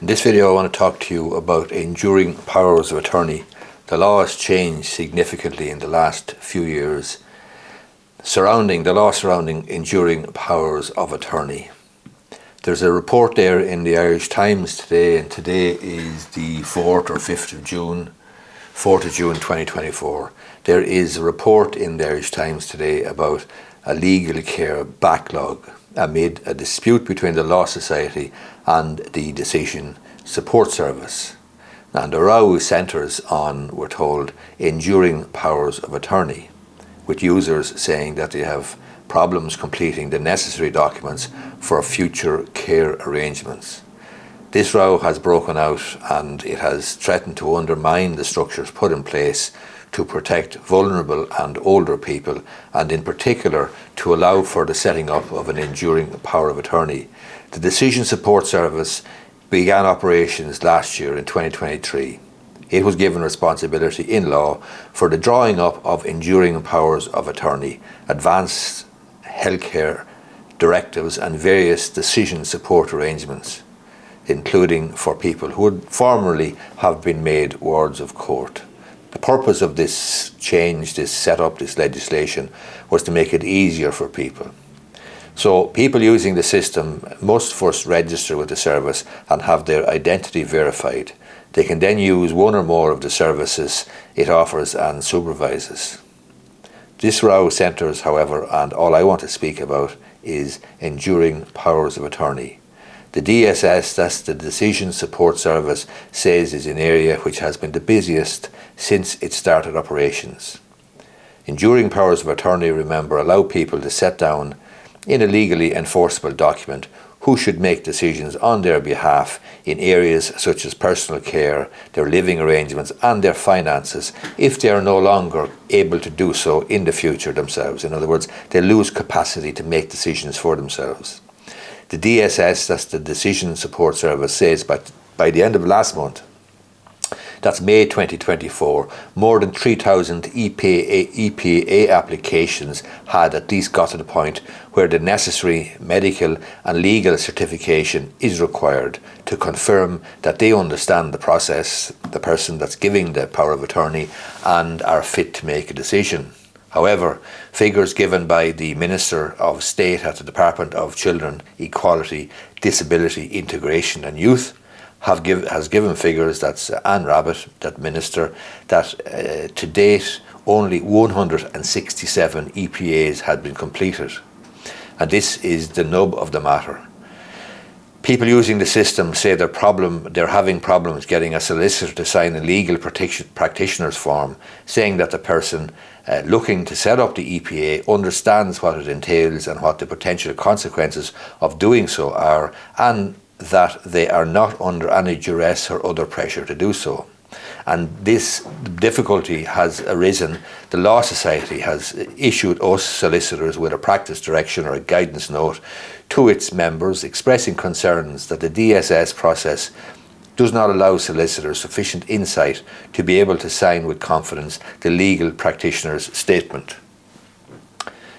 In this video I want to talk to you about enduring powers of attorney. The law has changed significantly in the last few years surrounding enduring powers of attorney. There's a report there in the Irish Times today, and today is the 4th or 5th of June, 4th of June 2024. There is a report in the Irish Times today about a legal care backlog amid a dispute between the Law Society and the Decision Support Service. And the row centres on, we're told, enduring powers of attorney, with users saying that they have problems completing the necessary documents for future care arrangements. This row has broken out and it has threatened to undermine the structures put in place to protect vulnerable and older people, and in particular to allow for the setting up of an enduring power of attorney. The Decision Support Service began operations last year in 2023. It was given responsibility in law for the drawing up of enduring powers of attorney, advanced healthcare directives and various decision support arrangements, including for people who would formerly have been made wards of court. The purpose of this change, this setup, this legislation, was to make it easier for people. So people using the system must first register with the service and have their identity verified. They can then use one or more of the services it offers and supervises. This row centres, however, and all I want to speak about, is enduring powers of attorney. The DSS, that's the Decision Support Service, says is an area which has been the busiest since it started operations. Enduring powers of attorney, remember, allow people to set down in a legally enforceable document who should make decisions on their behalf in areas such as personal care, their living arrangements and their finances, if they are no longer able to do so in the future themselves. In other words, they lose capacity to make decisions for themselves. The DSS, that's the Decision Support Service, says by the end of last month, that's May 2024, more than 3,000 EPA applications had at least got to the point where the necessary medical and legal certification is required to confirm that they understand the process, the person that's giving the power of attorney, and are fit to make a decision. However, figures given by the Minister of State at the Department of Children, Equality, Disability, Integration and Youth has given figures, that's Anne Rabbitte, that Minister, that to date only 167 EPAs had been completed. And this is the nub of the matter. People using the system say they're having problems getting a solicitor to sign a legal practitioner's form, saying that the person looking to set up the EPA understands what it entails and what the potential consequences of doing so are, and that they are not under any duress or other pressure to do so. And this difficulty has arisen. The Law Society has issued us solicitors with a practice direction or a guidance note to its members expressing concerns that the DSS process does not allow solicitors sufficient insight to be able to sign with confidence the legal practitioner's statement,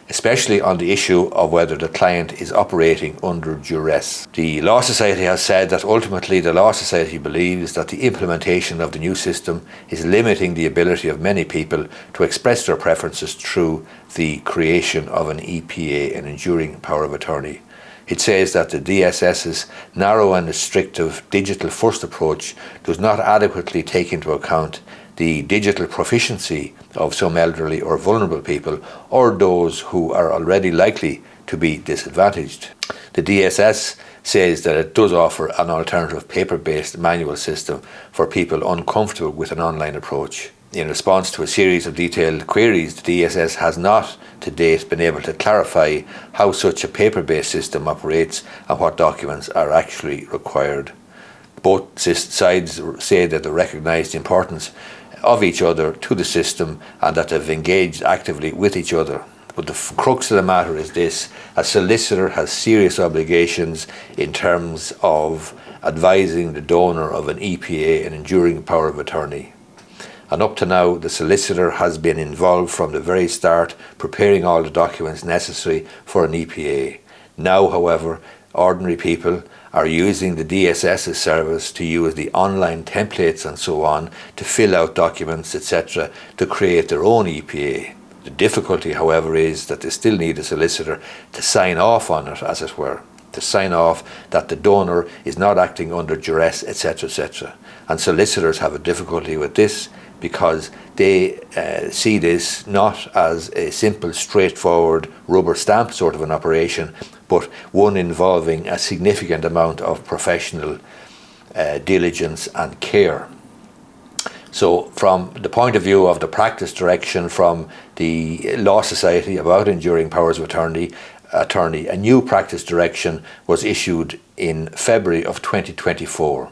especially on the issue of whether the client is operating under duress. The Law Society has said that ultimately the Law Society believes that the implementation of the new system is limiting the ability of many people to express their preferences through the creation of an EPA, an enduring power of attorney. It says that the DSS's narrow and restrictive digital-first approach does not adequately take into account the digital proficiency of some elderly or vulnerable people, or those who are already likely to be disadvantaged. The DSS says that it does offer an alternative paper-based manual system for people uncomfortable with an online approach. In response to a series of detailed queries, the DSS has not to date been able to clarify how such a paper-based system operates and what documents are actually required. Both sides say that they recognise the importance of each other to the system and that they've engaged actively with each other. But the crux of the matter is this: a solicitor has serious obligations in terms of advising the donor of an EPA, an enduring power of attorney. And up to now, the solicitor has been involved from the very start, preparing all the documents necessary for an EPA. Now, however, ordinary people are using the DSS's service to use the online templates and so on to fill out documents, etc., to create their own EPA. The difficulty, however, is that they still need a solicitor to sign off on it, as it were, to sign off that the donor is not acting under duress, etc., etc. And solicitors have a difficulty with this because they see this not as a simple, straightforward rubber stamp sort of an operation, but one involving a significant amount of professional diligence and care. So from the point of view of the practice direction from the Law Society about enduring powers of attorney, a new practice direction was issued in February of 2024.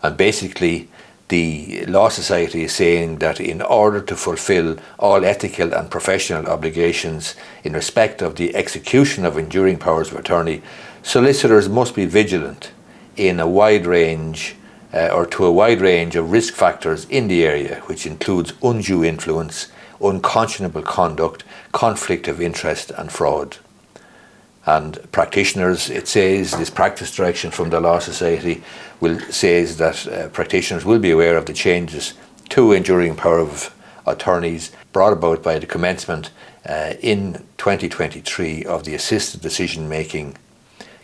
And basically, the Law Society is saying that in order to fulfill all ethical and professional obligations in respect of the execution of enduring powers of attorney, solicitors must be vigilant in a wide range to a wide range of risk factors in the area, which includes undue influence, unconscionable conduct, conflict of interest and fraud. And practitioners, it says, this practice direction from the Law Society says that practitioners will be aware of the changes to enduring power of attorneys brought about by the commencement in 2023 of the Assisted Decision Making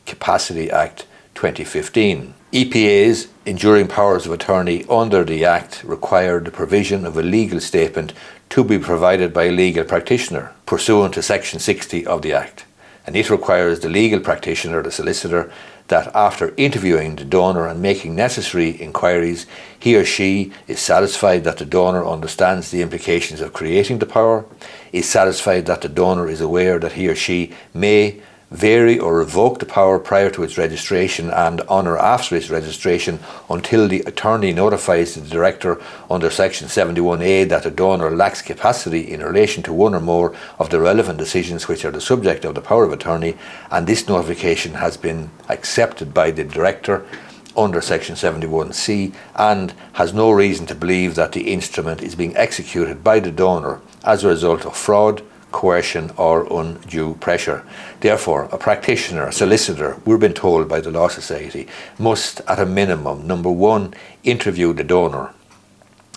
Capacity Act 2015. EPAs, enduring powers of attorney under the Act, require the provision of a legal statement to be provided by a legal practitioner pursuant to Section 60 of the Act. And it requires the legal practitioner, the solicitor, that after interviewing the donor and making necessary inquiries, he or she is satisfied that the donor understands the implications of creating the power, is satisfied that the donor is aware that he or she may vary or revoke the power prior to its registration and on or after its registration until the attorney notifies the director under Section 71A that the donor lacks capacity in relation to one or more of the relevant decisions which are the subject of the power of attorney, and this notification has been accepted by the director under Section 71C and has no reason to believe that the instrument is being executed by the donor as a result of fraud, coercion or undue pressure. Therefore, a practitioner, a solicitor, we've been told by the Law Society, must at a minimum, number one, interview the donor.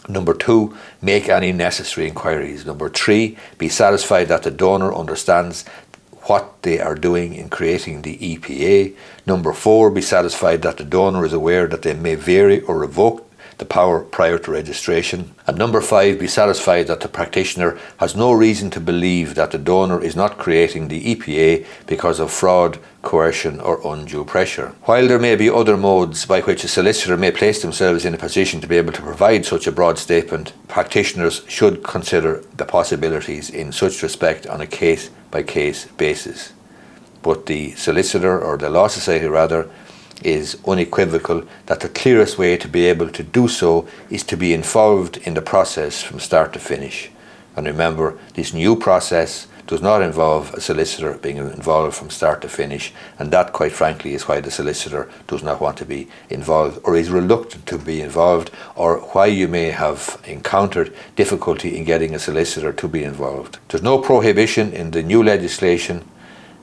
Number two, make any necessary inquiries. Number three, be satisfied that the donor understands what they are doing in creating the EPA. Number four, be satisfied that the donor is aware that they may vary or revoke the power prior to registration. And number five, be satisfied that the practitioner has no reason to believe that the donor is not creating the EPA because of fraud, coercion or undue pressure. While there may be other modes by which a solicitor may place themselves in a position to be able to provide such a broad statement, practitioners should consider the possibilities in such respect on a case-by-case basis. But the solicitor, or the Law Society rather, is unequivocal that the clearest way to be able to do so is to be involved in the process from start to finish. And remember, this new process does not involve a solicitor being involved from start to finish, and that, quite frankly, is why the solicitor does not want to be involved or is reluctant to be involved, or why you may have encountered difficulty in getting a solicitor to be involved. There's no prohibition in the new legislation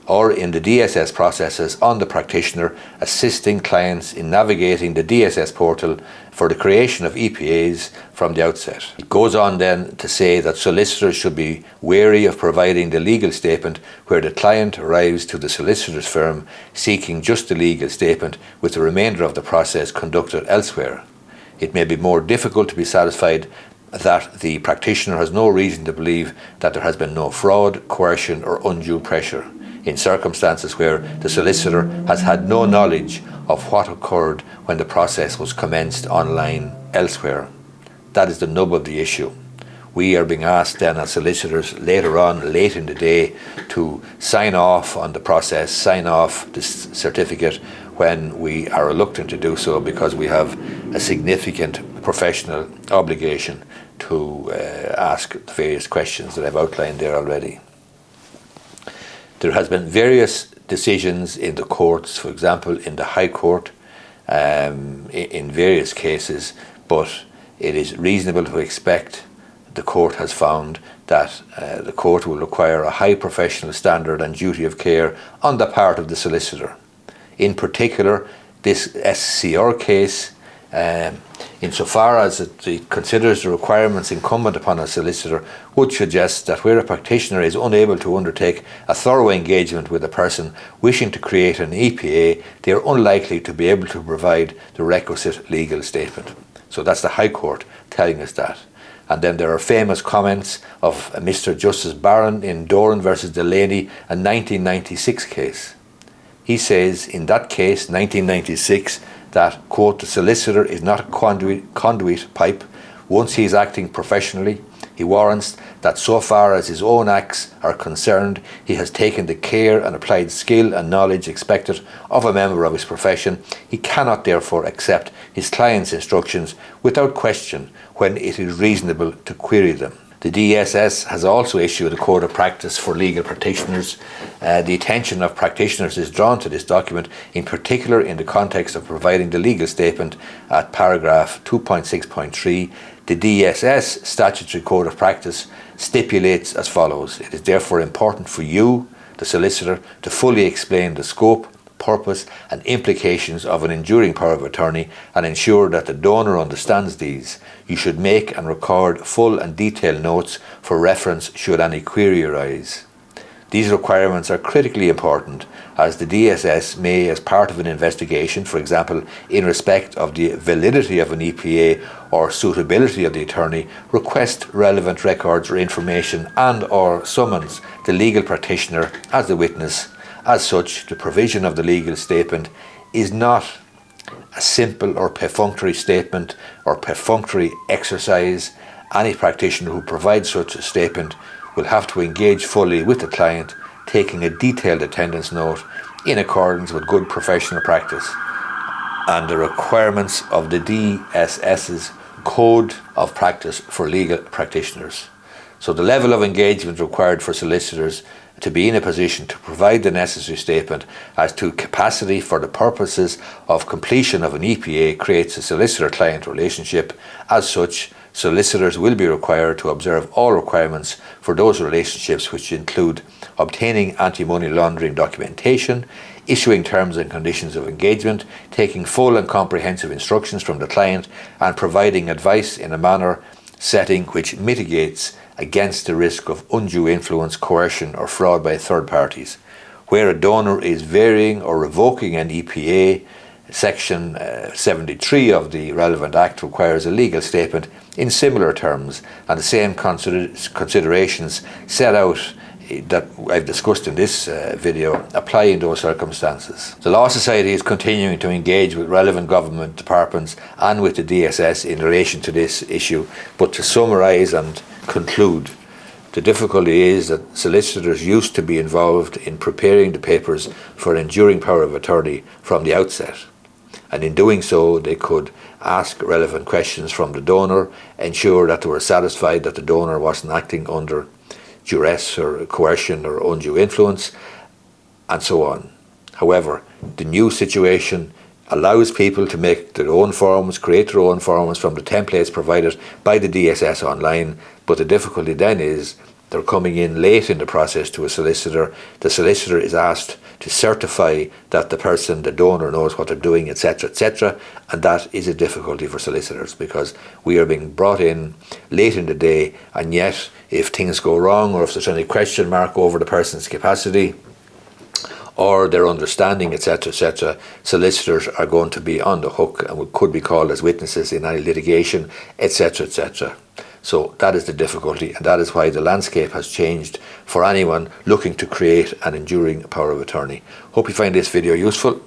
or in the DSS processes on the practitioner assisting clients in navigating the DSS portal for the creation of EPAs from the outset. It goes on then to say that solicitors should be wary of providing the legal statement where the client arrives to the solicitor's firm seeking just the legal statement with the remainder of the process conducted elsewhere. It may be more difficult to be satisfied that the practitioner has no reason to believe that there has been no fraud, coercion or undue pressure in circumstances where the solicitor has had no knowledge of what occurred when the process was commenced online elsewhere. That is the nub of the issue. We are being asked then as solicitors later on, late in the day, to sign off on the process, sign off this certificate when we are reluctant to do so because we have a significant professional obligation to ask the various questions that I've outlined there already. There has been various decisions in the courts, for example in the High Court, in various cases, but it is reasonable to expect, the court has found, that the court will require a high professional standard and duty of care on the part of the solicitor. In particular, this SCR case, insofar as it considers the requirements incumbent upon a solicitor, would suggest that where a practitioner is unable to undertake a thorough engagement with a person wishing to create an EPA, they are unlikely to be able to provide the requisite legal statement. So that's the High Court telling us that. And then there are famous comments of Mr. Justice Barron in Doran versus Delaney, a 1996 case. He says in that case, 1996, that, quote, the solicitor is not a conduit pipe. Once he is acting professionally, he warrants that so far as his own acts are concerned, he has taken the care and applied skill and knowledge expected of a member of his profession. He cannot therefore accept his client's instructions without question when it is reasonable to query them. The DSS has also issued a code of practice for legal practitioners. The attention of practitioners is drawn to this document, in particular in the context of providing the legal statement at paragraph 2.6.3. The DSS statutory code of practice stipulates as follows: it is therefore important for you, the solicitor, to fully explain the scope, purpose and implications of an enduring power of attorney and ensure that the donor understands these. You should make and record full and detailed notes for reference should any query arise. These requirements are critically important, as the DSS may, as part of an investigation, for example in respect of the validity of an EPA or suitability of the attorney, request relevant records or information and or summons the legal practitioner as the witness. As such, the provision of the legal statement is not a simple or perfunctory statement or perfunctory exercise. Any practitioner who provides such a statement will have to engage fully with the client, taking a detailed attendance note in accordance with good professional practice and the requirements of the DSS's Code of Practice for Legal Practitioners. So the level of engagement required for solicitors to be in a position to provide the necessary statement as to capacity for the purposes of completion of an EPA creates a solicitor-client relationship. As such, solicitors will be required to observe all requirements for those relationships, which include obtaining anti-money laundering documentation, issuing terms and conditions of engagement, taking full and comprehensive instructions from the client, and providing advice in a manner setting which mitigates against the risk of undue influence, coercion or fraud by third parties. Where a donor is varying or revoking an EPA, Section 73 of the relevant Act requires a legal statement in similar terms, and the same considerations set out that I've discussed in this video apply in those circumstances. The Law Society is continuing to engage with relevant government departments and with the DSS in relation to this issue, but to summarise and conclude, the difficulty is that solicitors used to be involved in preparing the papers for an enduring power of attorney from the outset, and in doing so they could ask relevant questions from the donor, ensure that they were satisfied that the donor wasn't acting under duress or coercion or undue influence, and so on. However, the new situation allows people to make their own forms, create their own forms from the templates provided by the DSS online, but the difficulty then is they're coming in late in the process to a solicitor. The solicitor is asked to certify that the person, the donor, knows what they're doing, etc., etc., and that is a difficulty for solicitors because we are being brought in late in the day, and yet if things go wrong or if there's any question mark over the person's capacity or their understanding, etc., etc., solicitors are going to be on the hook and could be called as witnesses in any litigation, etc., etc. So that is the difficulty, and that is why the landscape has changed for anyone looking to create an enduring power of attorney. Hope you find this video useful.